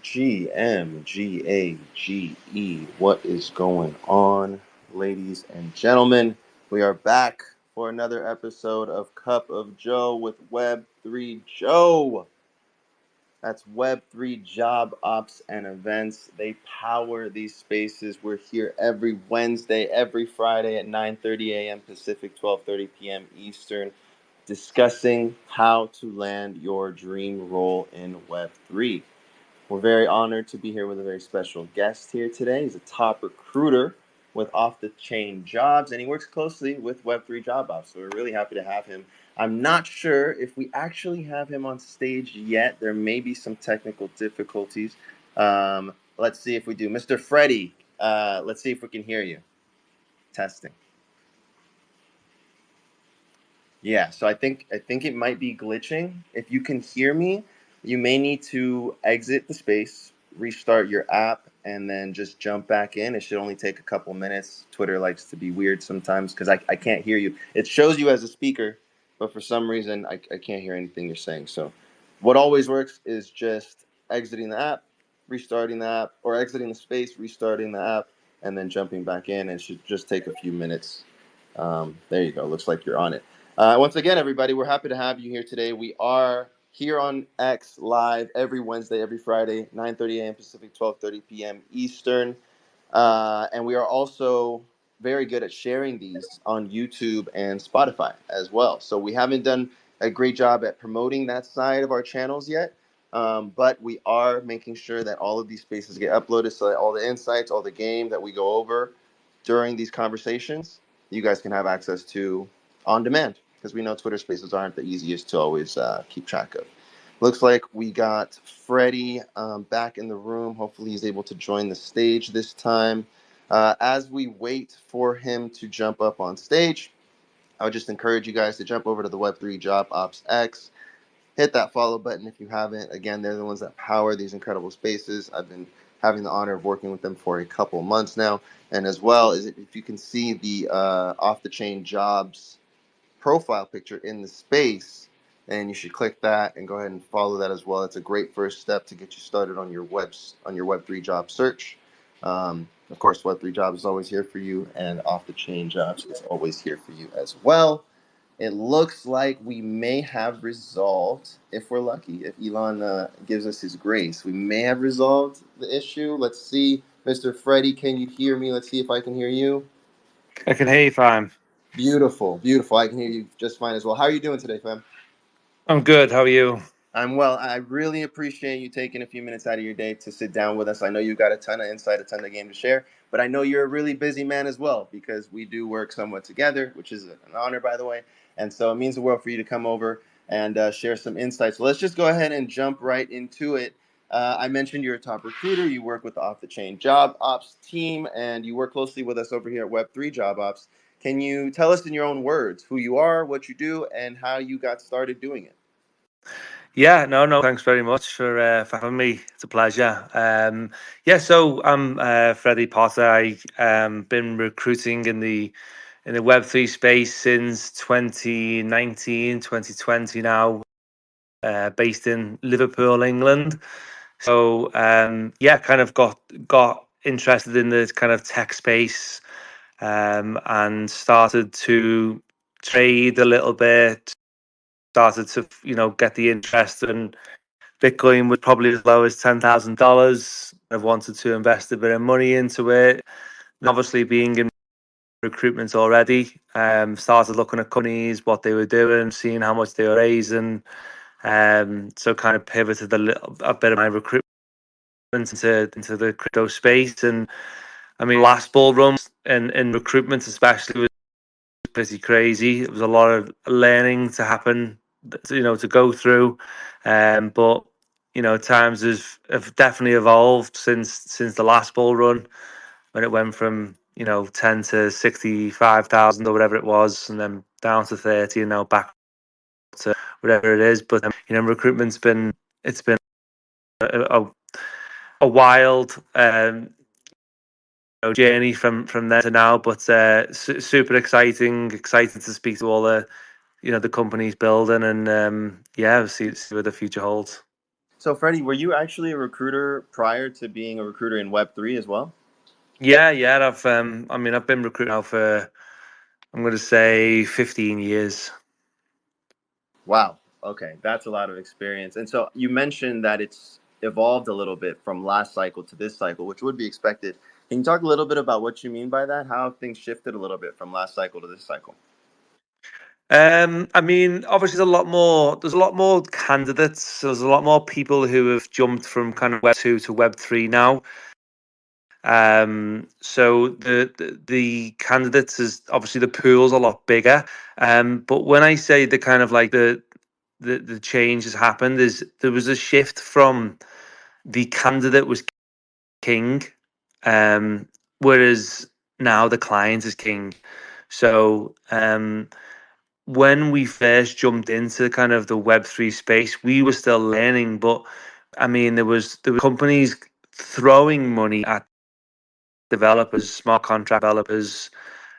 W3JOE. What is going on, ladies and gentlemen? We are back for another episode of Cup of Joe with Web3Joe. That's Web3 Job Ops and Events. They power these spaces. We're here every Wednesday, every Friday at 9:30 a.m. Pacific, 12:30 p.m. Eastern, discussing how to land your dream role in Web3. We're very honored to be here with a very special guest here today. He's a top recruiter with off-the-chain jobs, and he works closely with Web3 Job Ops. So we're really happy to have him. I'm not sure if we actually have him on stage yet. There may be some technical difficulties. Let's see if we do. Mr. Freddie, let's see if we can hear you. Testing. Yeah, so I think it might be glitching. If you can hear me, you may need to exit the space, restart your app, and then just jump back in. It should only take a couple minutes. Twitter likes to be weird sometimes because I can't hear you. It shows you as a speaker, but for some reason I can't hear anything you're saying. So what always works is just exiting the app, restarting the app, or exiting the space, restarting the app, and then jumping back in. And it should just take a few minutes. There you go. Looks like you're on it. Once again, everybody, we're happy to have you here today. We are here on X live every Wednesday, every Friday, 9:30 a.m. Pacific, 12:30 p.m. Eastern. And we are also very good at sharing these on YouTube and Spotify as well. So we haven't done a great job at promoting that side of our channels yet, but we are making sure that all of these spaces get uploaded so that all the insights, all the game that we go over during these conversations, you guys can have access to on demand, because we know Twitter Spaces aren't the easiest to always keep track of. Looks like we got Freddie back in the room. Hopefully he's able to join the stage this time. As we wait for him to jump up on stage, I would just encourage you guys to jump over to the Web3 Job Ops X. Hit that follow button if you haven't. Again, they're the ones that power these incredible spaces. I've been having the honor of working with them for a couple months now. And as well as if you can see the off-the-chain jobs profile picture in the space, and you should click that and go ahead and follow that as well. It's a great first step to get you started on your Web3 job search. Of course, Web3 Jobs is always here for you, and Off the Chain Jobs is always here for you as well. It looks like we may have resolved, if we're lucky, if Elon gives us his grace, we may have resolved the issue. Let's see, Mr. Freddie, can you hear me? Let's see if I can hear you. I can hear you fine. Beautiful, beautiful. I can hear you just fine as well. How are you doing today, fam? I'm good. How are you? I'm well. I really appreciate you taking a few minutes out of your day to sit down with us. I know you've got a ton of insight, a ton of game to share, but I know you're a really busy man as well, because we do work somewhat together, which is an honor, by the way. And so it means the world for you to come over and share some insights. So let's just go ahead and jump right into it. I mentioned you're a top recruiter. You work with the Off the Chain Job Ops team, and you work closely with us over here at Web3 Job Ops. Can you tell us in your own words who you are, what you do, and how you got started doing it? Yeah, no. Thanks very much for having me. It's a pleasure. So I'm Freddie Potter. I been recruiting in the Web3 space since 2019, 2020 now. Based in Liverpool, England. So kind of got interested in the kind of tech space, and started to trade a little bit. Started to get the interest, and Bitcoin was probably as low as $10,000. I wanted to invest a bit of money into it. And obviously, being in recruitment already, started looking at companies, what they were doing, seeing how much they were raising. So kind of pivoted a bit of my recruitment into the crypto space. And I mean, last bull run in recruitment especially was pretty crazy. It was a lot of learning to happen, to go through. But times have definitely evolved since the last bull run, when it went from 10 to 65,000 or whatever it was, and then down to 30, and now back to whatever it is. But recruitment's been a, a wild journey from there to now, but super exciting to speak to all the the companies building, and see where the future holds. So, Freddie, were you actually a recruiter prior to being a recruiter in Web3 as well? Yeah, yeah. I've been recruiting now for, I'm going to say 15 years. Wow. Okay, that's a lot of experience. And so you mentioned that it's evolved a little bit from last cycle to this cycle, which would be expected. Can you talk a little bit about what you mean by that? How have things shifted a little bit from last cycle to this cycle? Obviously, there's a lot more candidates. So there's a lot more people who have jumped from kind of Web 2 to Web 3 now. So the candidates is obviously the pool's a lot bigger. But when I say the kind of like the change has happened, is there was a shift from the candidate was king, whereas now the client is king. So when we first jumped into kind of the Web 3 space, we were still learning, but there were companies throwing money at developers, smart contract developers.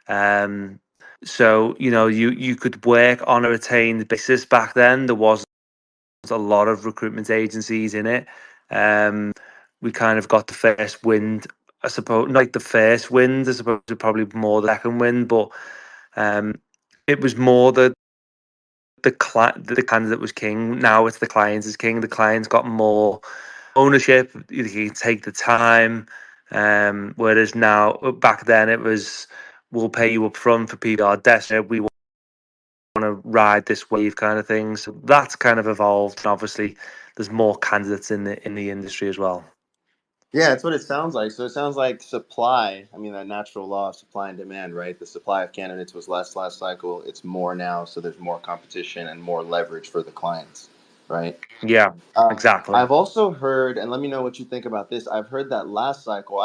Um, so you could work on a retained basis back then. There wasn't a lot of recruitment agencies in it. We kind of got the first wind, I suppose, not like the first wind, I suppose, probably more the second wind, but um, it was more the candidate was king. Now it's the client is king. The client's got more ownership. You can take the time. Whereas now, back then, it was we'll pay you up front for PR desperate. We want to ride this wave kind of thing. So that's kind of evolved, and obviously, there's more candidates in the industry as well. Yeah, that's what it sounds like. So it sounds like supply, I mean, that natural law of supply and demand, right? The supply of candidates was less last cycle. It's more now. So there's more competition and more leverage for the clients, right? Yeah, exactly. I've also heard, and let me know what you think about this. I've heard that last cycle,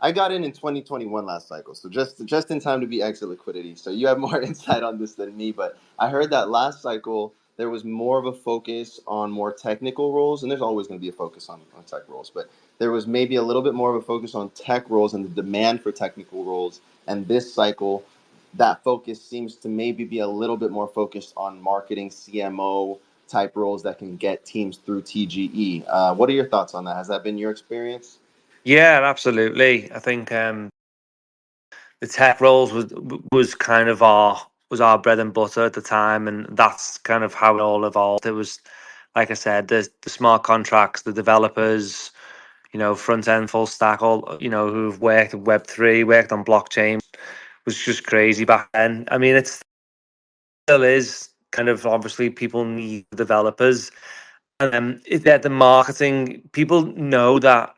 I got in 2021 last cycle, so just in time to be exit liquidity. So you have more insight on this than me, but I heard that last cycle there was more of a focus on more technical roles, and there's always going to be a focus on tech roles, but there was maybe a little bit more of a focus on tech roles and the demand for technical roles. And this cycle, that focus seems to maybe be a little bit more focused on marketing, CMO type roles that can get teams through TGE. What are your thoughts on that? Has that been your experience? Yeah, absolutely. I think the tech roles was kind of our bread and butter at the time, and that's kind of how it all evolved. It was, like I said, the smart contracts, the developers, front end, full stack, all who've worked in Web 3, worked on blockchain, was just crazy back then. I mean, it still is kind of obviously people need developers, and the marketing people know that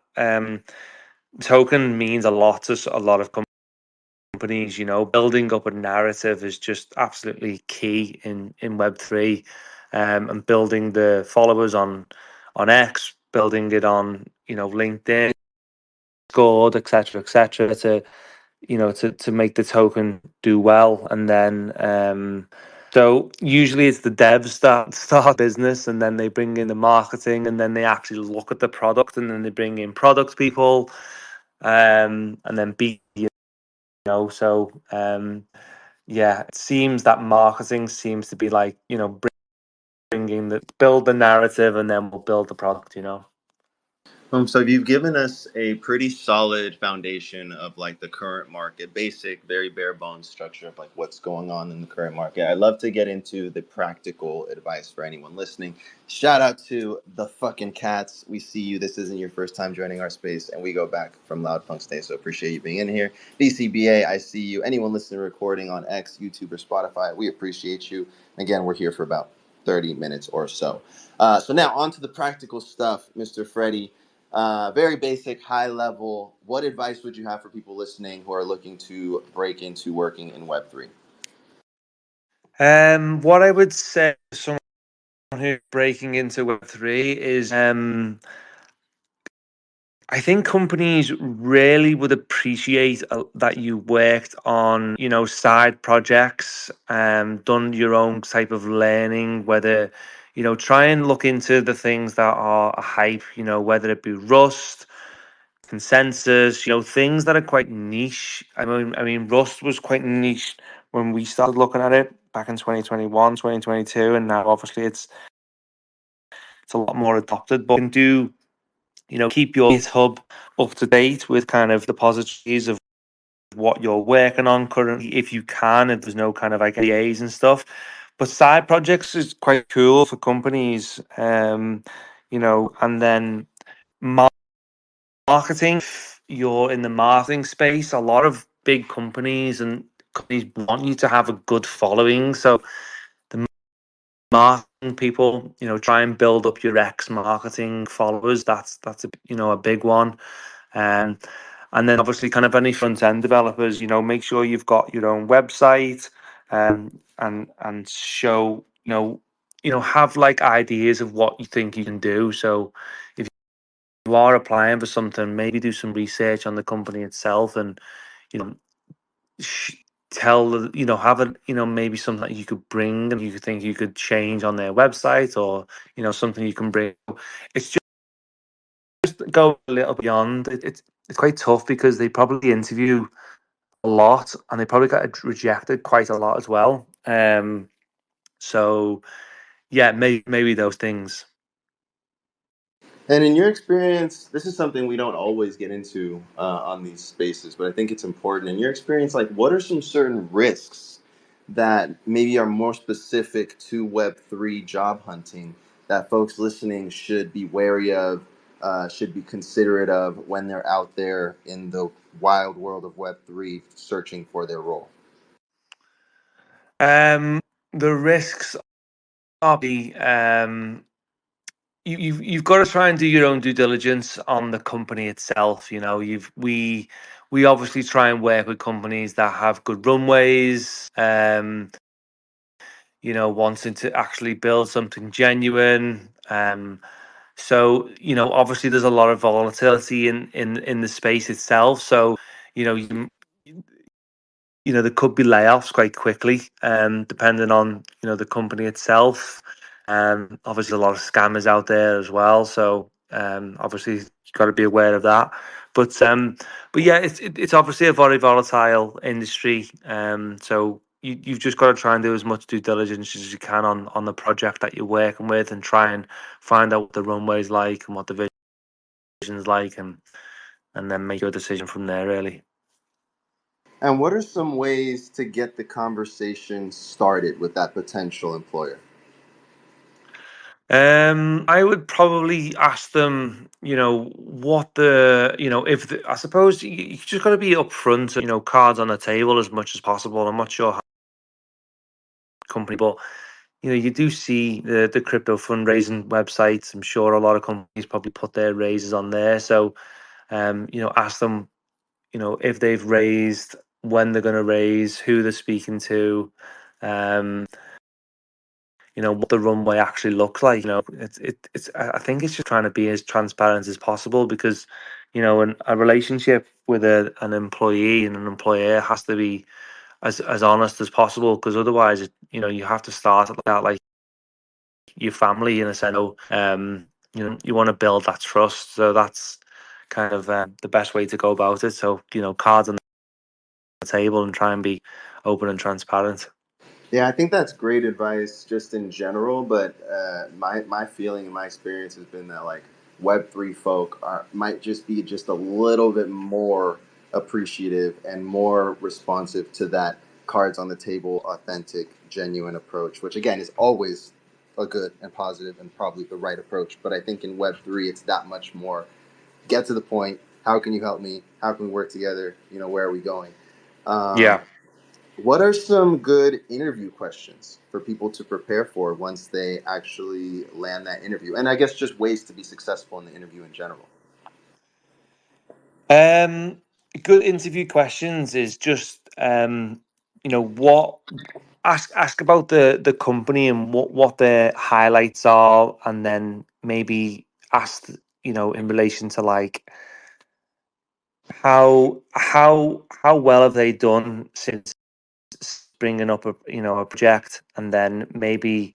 token means a lot to a lot of companies. Building up a narrative is just absolutely key in Web 3, and building the followers on X, building it on LinkedIn, Discord, etc., to make the token do well. And then so usually it's the devs that start business, and then they bring in the marketing, and then they actually look at the product, and then they bring in product people, and then so yeah, it seems that marketing seems to be like, bringing build the narrative, and then we'll build the product. So you've given us a pretty solid foundation of like the current market, basic, very bare bones structure of like what's going on in the current market. I'd love to get into the practical advice for anyone listening. Shout out to the fucking cats. We see you. This isn't your first time joining our space, and we go back from Loud Punks Day. So appreciate you being in here. BCBA, I see you. Anyone listening recording on X, YouTube, or Spotify, we appreciate you. Again, we're here for about 30 minutes or so. So now on to the practical stuff, Mr. Freddie. Very basic, high level. What advice would you have for people listening who are looking to break into working in Web3? What I would say to someone who's breaking into Web 3 is, I think companies really would appreciate that you worked on, side projects, done your own type of learning, whether, try and look into the things that are a hype, whether it be Rust, consensus, things that are quite niche. I mean, Rust was quite niche when we started looking at it back in 2021, 2022, and now obviously it's it's a lot more adopted. But you can do, keep your GitHub up to date with kind of the positives of what you're working on currently, if you can, if there's no kind of like NDAs and stuff. But side projects is quite cool for companies, and then marketing. If you're in the marketing space, a lot of big companies and companies want you to have a good following. So the marketing people, try and build up your ex marketing followers. That's a big one. Um, and then obviously kind of any front end developers, make sure you've got your own website, and show, have like ideas of what you think you can do. So if you are applying for something, maybe do some research on the company itself, and you know sh- have it, maybe something that you could bring and you could think you could change on their website, or something you can bring. It's just go a little beyond. It's quite tough because they probably interview a lot and they probably get rejected quite a lot as well. So yeah, maybe those things. And in your experience, this is something we don't always get into on these spaces, but I think it's important. In your experience, like, what are some certain risks that maybe are more specific to Web3 job hunting that folks listening should be wary of, should be considerate of when they're out there in the wild world of Web3 searching for their role? Um, the risks are you've got to try and do your own due diligence on the company itself. We obviously try and work with companies that have good runways, wanting to actually build something genuine. So obviously there's a lot of volatility in the space itself. So you know you, there could be layoffs quite quickly, depending on the company itself. Obviously, a lot of scammers out there as well, so obviously you've got to be aware of that. But yeah, it's obviously a very volatile industry. So you've just got to try and do as much due diligence as you can on the project that you're working with, and try and find out what the runway's like and what the vision's like, and then make your decision from there. Really. And what are some ways to get the conversation started with that potential employer? I would probably ask them, what if I suppose you just got to be upfront, cards on the table as much as possible. I'm not sure how company, but you do see the crypto fundraising websites. I'm sure a lot of companies probably put their raises on there. So, ask them, if they've raised, when they're going to raise, who they're speaking to. Um, what the runway actually looks like. I think it's just trying to be as transparent as possible, because a relationship with an employee and an employer has to be as honest as possible, because otherwise you have to start out like your family in a sense. So, you want to build that trust, so that's kind of the best way to go about it. So cards on the table and try and be open and transparent. Yeah, I think that's great advice just in general. But my feeling and my experience has been that, like, Web3 folk might just be just a little bit more appreciative and more responsive to that cards on the table, authentic, genuine approach, which again is always a good and positive and probably the right approach. But I think in Web3 it's that much more get to the point. How can you help me? How can we work together? Where are we going? Yeah. Um, what are some good interview questions for people to prepare for once they actually land that interview? And I guess just ways to be successful in the interview in general. Um, Good interview questions is just what ask about the company and what their highlights are, and then maybe ask in relation to like how well have they done since bringing up a project, and then maybe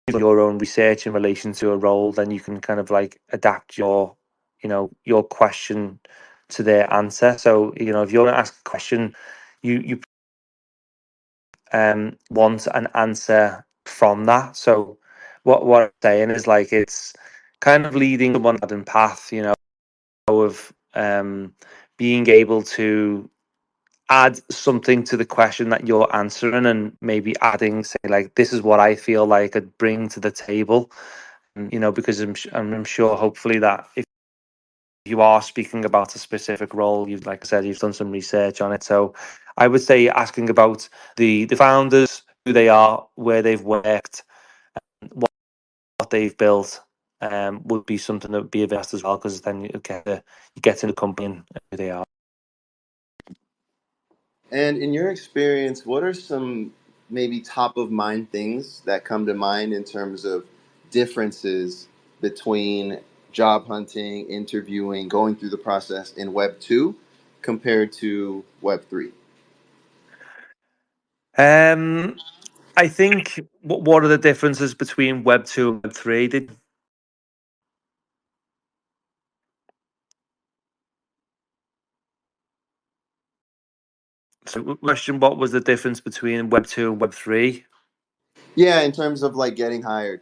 your own research in relation to a role. Then you can kind of like adapt your question to their answer. So if you're going to ask a question, you want an answer from that. So what I'm saying is like it's kind of leading someone down a path, you know, of being able to add something to the question that you're answering, and maybe adding, say, like, this is what I feel like I'd bring to the table. You know, because I'm sure, hopefully, that if you are speaking about a specific role, you've, like I said, you've done some research on it. So I would say asking about the founders, who they are, where they've worked, what they've built, would be something that would be of interest as well, because then you get to the company and who they are. And in your experience, what are some maybe top of mind things that come to mind in terms of differences between job hunting, interviewing, going through the process in Web 2 compared to Web 3? Um, I think what are the differences between Web 2 and Web 3? So, question: what was the difference between Web 2 and Web 3? Yeah, in terms of like getting hired.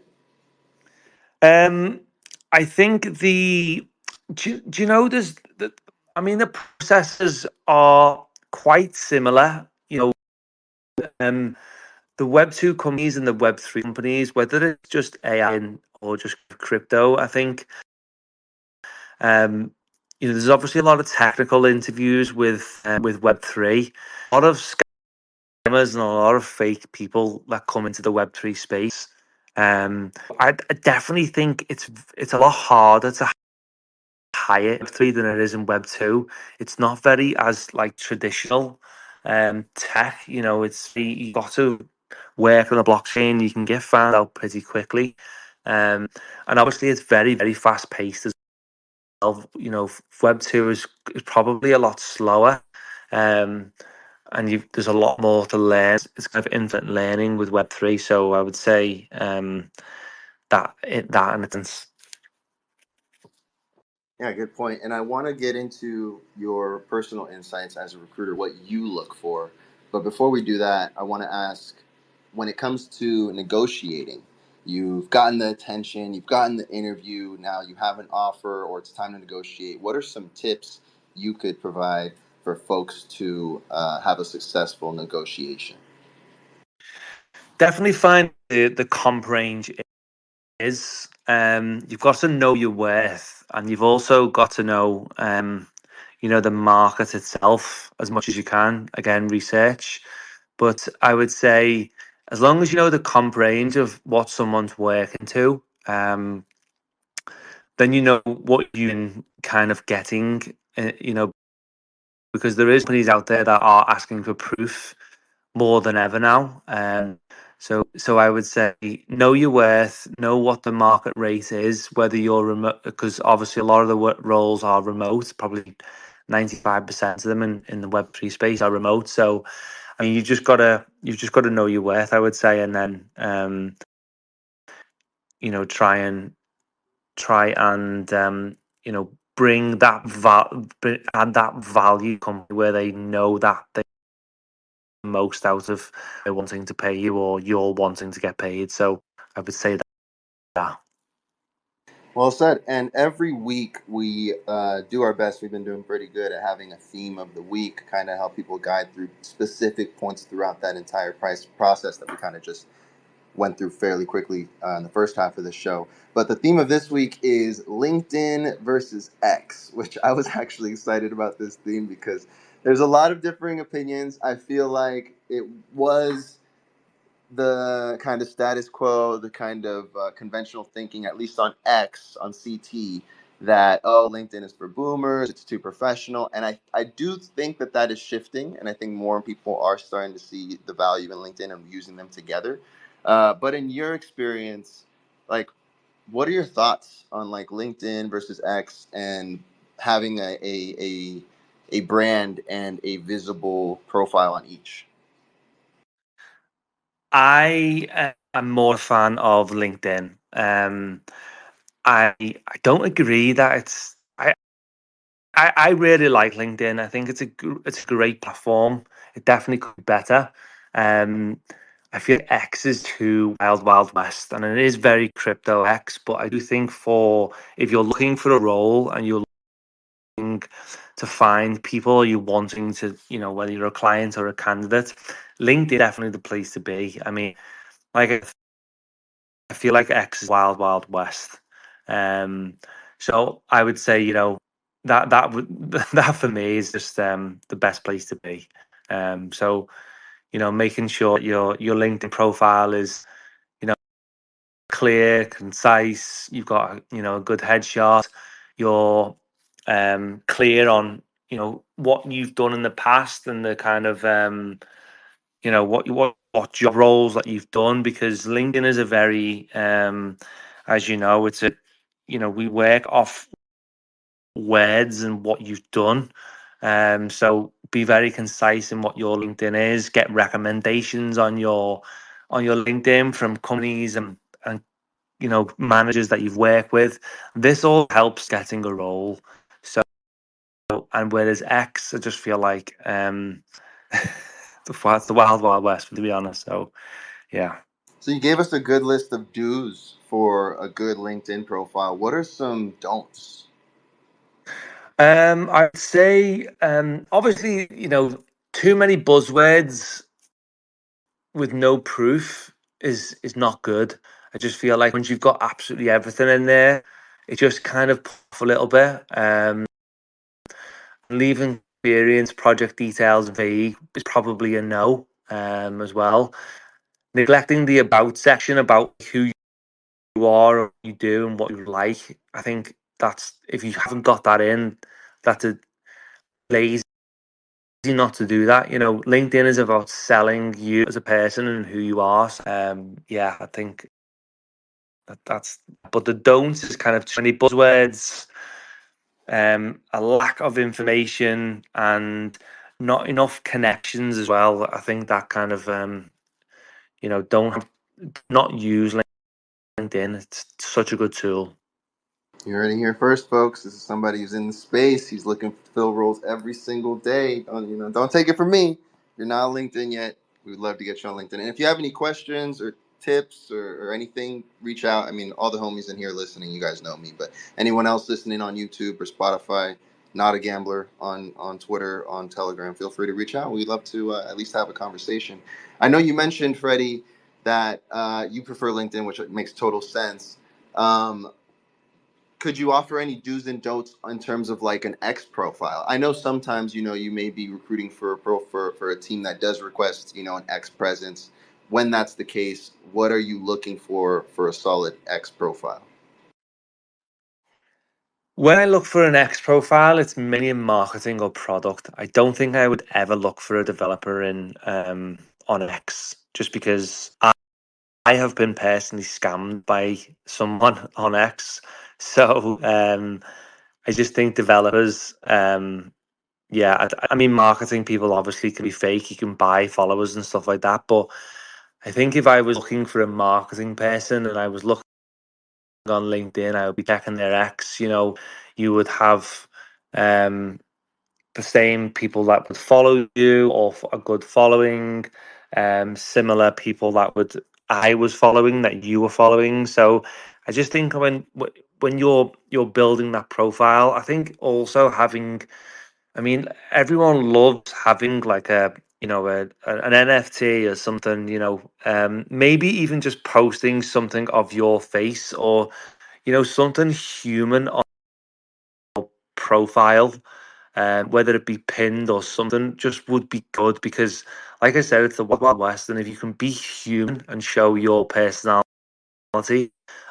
Um, I think do you know I mean, the processes are quite similar. You know, the Web 2 companies and the Web 3 companies, whether it's just AI or just crypto, I think, um, you know, there's obviously a lot of technical interviews with Web 3, a lot of scammers and a lot of fake people that come into the Web 3 space. I definitely think it's a lot harder to higher Web 3 than it is in Web 2. It's not very as like traditional tech. You know, you got to work on a blockchain. You can get found out pretty quickly, um, and obviously it's very very fast paced as well. You know, Web 2 is probably a lot slower. Um, and there's a lot more to learn. It's kind of infinite learning with Web 3. So I would say that in a sense. Yeah, good point. And I want to get into your personal insights as a recruiter, what you look for. But before we do that, I want to ask, when it comes to negotiating, you've gotten the attention, you've gotten the interview, now you have an offer or it's time to negotiate. What are some tips you could provide for folks to have a successful negotiation? Definitely find the comp range is. You've got to know your worth, and you've also got to know, you know, the market itself as much as you can. Again, research. But I would say, as long as you know the comp range of what someone's working to, then you know what you're kind of getting. You know, because there is companies out there that are asking for proof more than ever now. So I would say know your worth, know what the market rate is, whether you're remote, because obviously a lot of the roles are remote. Probably 95% of them in the Web3 space are remote. So I mean, you've just gotta know your worth, I would say, and then you know, try and you know, bring add that value company where they know that they most out of wanting to pay you, or you're wanting to get paid. So I would say that. Well said. And every week we do our best. We've been doing pretty good at having a theme of the week, kind of help people guide through specific points throughout that entire price process that we kind of just went through fairly quickly in the first half of the show. But the theme of this week is LinkedIn versus X, which I was actually excited about this theme because there's a lot of differing opinions. I feel like it was the kind of status quo, the kind of conventional thinking, at least on X, on CT, that, oh, LinkedIn is for boomers, it's too professional. And I do think that that is shifting. And I think more people are starting to see the value in LinkedIn and using them together. But in your experience, like, what are your thoughts on like LinkedIn versus X and having a brand and a visible profile on each? I am more a fan of LinkedIn. I don't agree that I really like LinkedIn. I think it's a great platform. It definitely could be better. Um, I feel like X is too wild west, and it is very crypto X. But I do think for if you're looking for a role and you're looking to find people, you're wanting to, whether you're a client or a candidate, LinkedIn definitely the place to be. I mean, like I feel like X is wild west. Um, so I would say, that would that for me is just the best place to be. So making sure your LinkedIn profile is, you know, clear, concise. You've got a good headshot. You're clear on what you've done in the past and the kind of what job roles that you've done, because LinkedIn is a very as you know, it's a we work off words and what you've done. So be very concise in what your LinkedIn is. Get recommendations on your LinkedIn from companies and managers that you've worked with. This all helps getting a role. So, and whereas X, I just feel like it's the wild west, to be honest. So yeah. So you gave us a good list of do's for a good LinkedIn profile. What are some don'ts? I'd say obviously, too many buzzwords with no proof is not good. I just feel like once you've got absolutely everything in there, it just kind of puff a little bit. Leaving experience, project details vague is probably a no, as well. Neglecting the about section about who you are, what you do, and what you like. I think that's, if you haven't got that in, that's a lazy not to do that. LinkedIn is about selling you as a person and who you are. So, yeah, I think that's. But the don'ts is kind of too many buzzwords, a lack of information, and not enough connections as well. I think that kind of don't not use LinkedIn. It's such a good tool. You heard it here first, folks. This is somebody who's in the space. He's looking to fill roles every single day. Don't take it from me. If you're not on LinkedIn yet, we would love to get you on LinkedIn. And if you have any questions or tips or anything, reach out. I mean, all the homies in here listening, you guys know me. But anyone else listening on YouTube or Spotify, not a gambler on Twitter, on Telegram, feel free to reach out. We'd love to at least have a conversation. I know you mentioned, Freddie, that you prefer LinkedIn, which makes total sense. Um, could you offer any do's and don'ts in terms of like an X profile? I know sometimes you may be recruiting for for a team that does request an X presence. When that's the case, what are you looking for a solid X profile? When I look for an X profile, it's mainly in marketing or product. I don't think I would ever look for a developer in on X, just because I have been personally scammed by someone on X. So I just think developers, yeah, I mean, marketing people obviously can be fake. You can buy followers and stuff like that. But I think if I was looking for a marketing person and I was looking on LinkedIn, I would be checking their X. You would have um, the same people that would follow you or a good following, similar people that would I was following that you were following. So I just think when you're building that profile, I think also having, I mean, everyone loves having like an NFT or something, maybe even just posting something of your face, or something human on profile, whether it be pinned or something, just would be good, because, like I said, it's the Wild West, and if you can be human and show your personality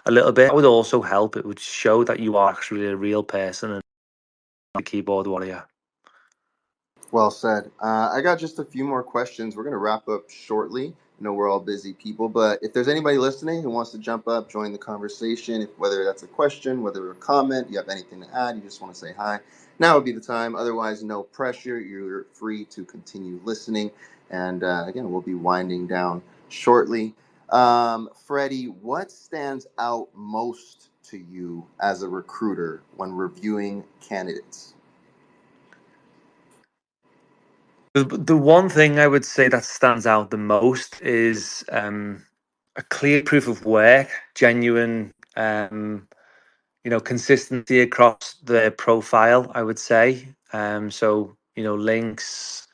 a little bit, that would also help. It would show that you are actually a real person and a keyboard warrior. Well said. I got just a few more questions. We're going to wrap up shortly. I know we're all busy people, but if there's anybody listening who wants to jump up, join the conversation, whether that's a question, whether a comment, you have anything to add, you just want to say hi, now would be the time. Otherwise, no pressure. You're free to continue listening. And again, we'll be winding down shortly. Freddie, what stands out most to you as a recruiter when reviewing candidates? The one thing I would say that stands out the most is a clear proof of work, genuine, consistency across the profile, I would say. So, links,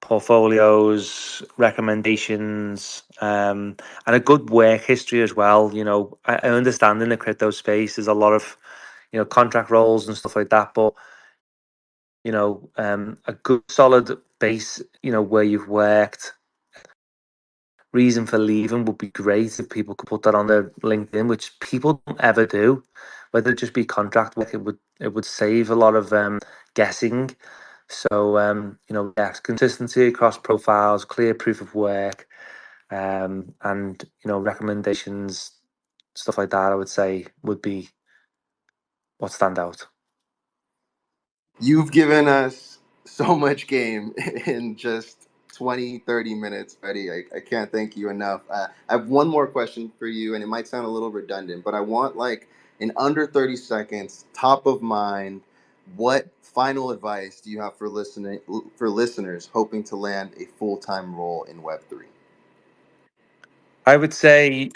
portfolios, recommendations, and a good work history as well. I understand in the crypto space there's a lot of, contract roles and stuff like that, but a good solid base, where you've worked, reason for leaving would be great if people could put that on their LinkedIn, which people don't ever do. Whether it just be contract work, it would save a lot of guessing. So yeah, consistency across profiles, clear proof of work, and recommendations, stuff like that. I would say would be what stand out. You've given us so much game in just 20, 30 minutes, Freddie. I can't thank you enough. I have one more question for you, and it might sound a little redundant, but I want, like, in under 30 seconds, top of mind, what final advice do you have for listeners hoping to land a full-time role in Web3? I would say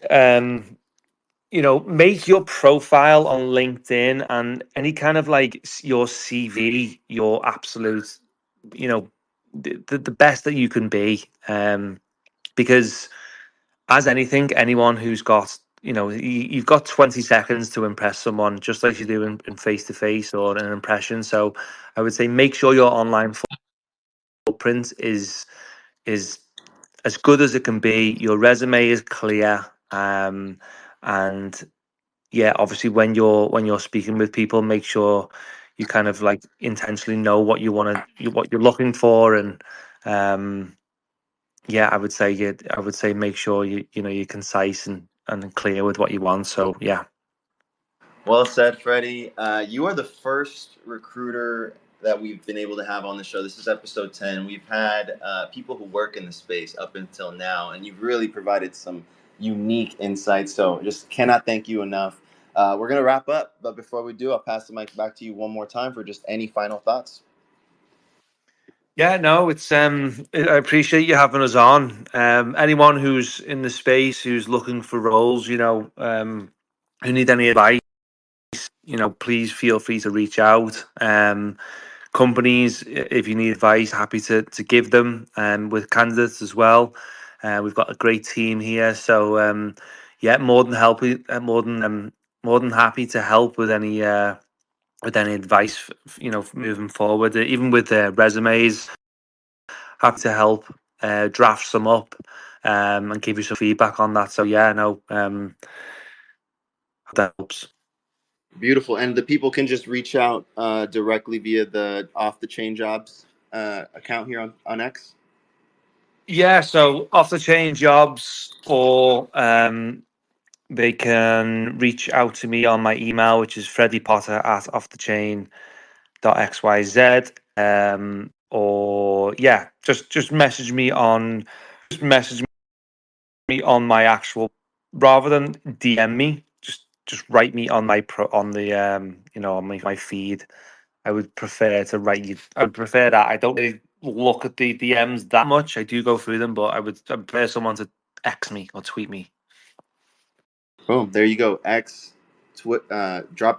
make your profile on LinkedIn and any kind of like your CV, your absolute, you know, the best that you can be. Because as anything, anyone who's got, you've got 20 seconds to impress someone, just like you do in face to face or an impression. So I would say make sure your online footprint is as good as it can be. Your resume is clear, and yeah, obviously when you're speaking with people, make sure you kind of like intentionally know what what you're looking for, and um, yeah, I would say make sure you're concise and clear with what you want. So yeah. Well said, Freddie. You are the first recruiter that we've been able to have on the show. This is episode 10. We've had people who work in the space up until now, and you've really provided some unique insights. So just cannot thank you enough. We're going to wrap up, but before we do, I'll pass the mic back to you one more time for just any final thoughts. Yeah, no, I appreciate you having us on. Anyone who's in the space who's looking for roles, who need any advice, please feel free to reach out. Companies, if you need advice, happy to give them, with candidates as well. We've got a great team here, so yeah, more than happy to help with any advice, moving forward. Even with resumes, happy to help draft some up, and give you some feedback on that. So yeah, no, that helps. Beautiful. And the people can just reach out directly via the Off the Chain Jobs account here on X. Yeah, so off the chain jobs, or they can reach out to me on my email, which is Freddie Potter at offthechain.xyz. Or yeah, just message me on my actual, rather than DM me, just write me on my pro on the on my feed. I would prefer to write you. I would prefer that. I don't really look at the DMs that much. I do go through them, but I prefer someone to X me or tweet me. Boom. There you go. Drop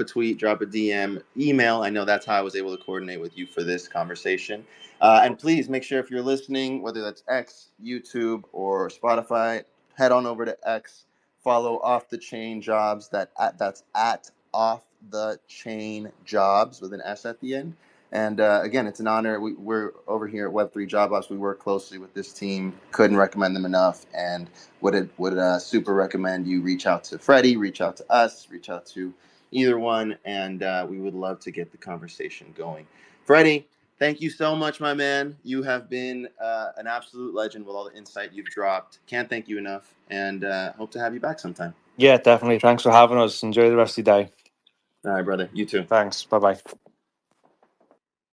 a tweet, drop a DM, email. I know that's how I was able to coordinate with you for this conversation. And please make sure if you're listening, whether that's X, YouTube, or Spotify, head on over to X. Follow Off the Chain Jobs. That's at Off the Chain Jobs with an S at the end. And again, it's an honor. We're over here at Web3 Job Ops. We work closely with this team. Couldn't recommend them enough. And would super recommend you reach out to Freddie, reach out to us, reach out to either one, and we would love to get the conversation going. Freddie, thank you so much, my man. You have been an absolute legend with all the insight you've dropped. Can't thank you enough, and hope to have you back sometime. Yeah, definitely. Thanks for having us. Enjoy the rest of your day. All right, brother. You too. Thanks. Bye bye.